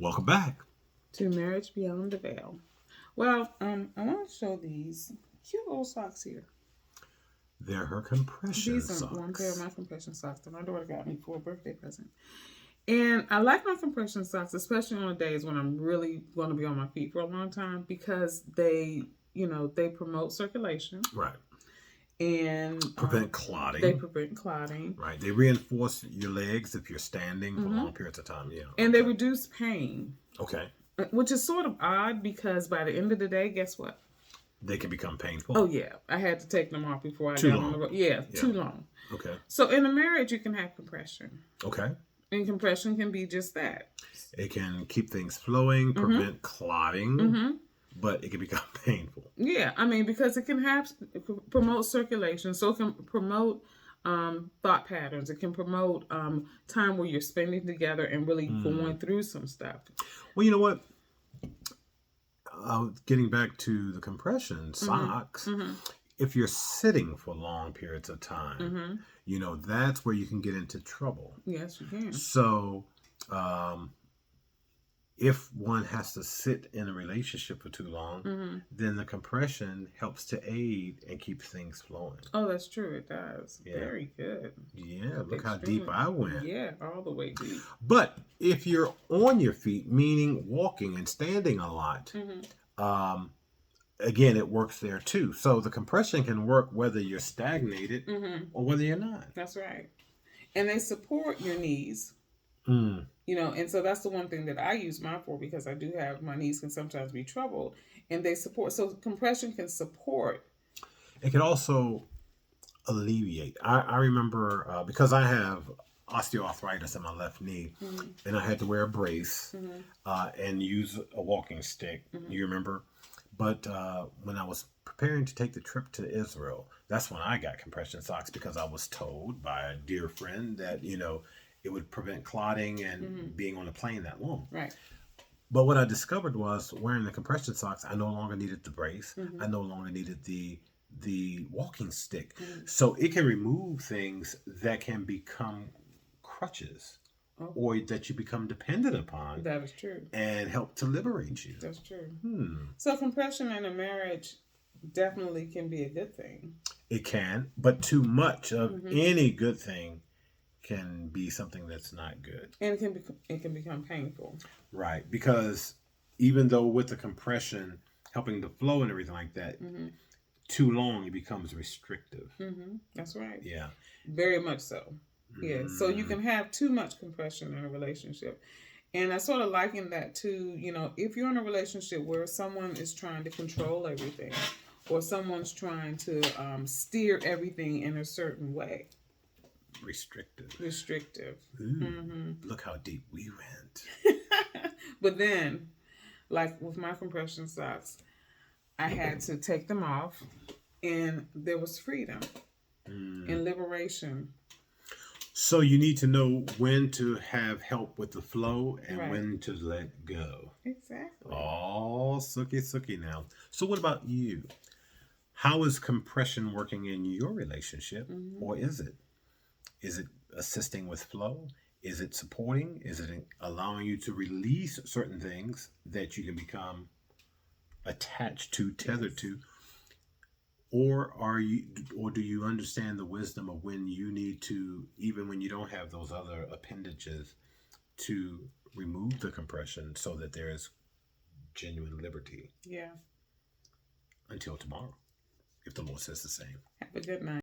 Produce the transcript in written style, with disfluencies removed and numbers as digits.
Welcome back. To Marriage Beyond the Veil. Well, I want to show these cute little socks here. They're her compression These are socks. one pair of my compression socks that my daughter got me for a birthday present. And I like my compression socks, especially on the days when I'm really going to be on my feet for a long time, because they promote circulation. Right. And prevent clotting. They prevent clotting. Right. They reinforce your legs if you're standing for long periods of time. Yeah. And they reduce pain. Okay. Which is sort of odd because by the end of the day, guess what? They can become painful. Oh, yeah. I had to take them off before I got on the road. Yeah, too long. Okay. So in a marriage, you can have compression. Okay. And compression can be just that. It can keep things flowing, prevent clotting, but it can become painful. Yeah, I mean, because it can promote circulation. So it can promote thought patterns. It can promote time where you're spending together and really going through some stuff. Well, you know what? Getting back to the compression socks, if you're sitting for long periods of time, that's where you can get into trouble. Yes, you can. So, if one has to sit in a relationship for too long, then the compression helps to aid and keep things flowing. Oh, that's true. It does. Yeah. Very good. Yeah, look how deep I went. Yeah, all the way deep. But if you're on your feet, meaning walking and standing a lot, again, it works there too. So the compression can work whether you're stagnated or whether you're not. That's right. And they support your knees. And so that's the one thing that I use mine for, because I do have, my knees can sometimes be troubled, and they support. So compression can support. It can also alleviate. I remember because I have osteoarthritis in my left knee, and I had to wear a brace and use a walking stick. You remember? But when I was preparing to take the trip to Israel, that's when I got compression socks, because I was told by a dear friend that, it would prevent clotting and being on a plane that long. Right. But what I discovered was, wearing the compression socks, I no longer needed the brace. I no longer needed the walking stick. So it can remove things that can become crutches or that you become dependent upon. That is true. And help to liberate you. That's true. So compression in a marriage definitely can be a good thing. It can, but too much of any good thing can be something that's not good. And it can become painful. Right, because even though with the compression helping the flow and everything like that, too long it becomes restrictive. That's right. Yeah. Very much so. Yeah. So you can have too much compression in a relationship. And I sort of liken that to, if you're in a relationship where someone is trying to control everything, or someone's trying to steer everything in a certain way. Restrictive. Ooh, look how deep we went. But then, like with my compression socks, I had to take them off, and there was freedom and liberation. So you need to know when to have help with the flow and when to let go. Exactly. Oh, sookie now. So what about you? How is compression working in your relationship, or is it? Is it assisting with flow? Is it supporting? Is it allowing you to release certain things that you can become attached to, tethered to? Or do you understand the wisdom of when you need to, even when you don't have those other appendages, to remove the compression so that there is genuine liberty? Yeah. Until tomorrow, if the Lord says the same. Have a good night.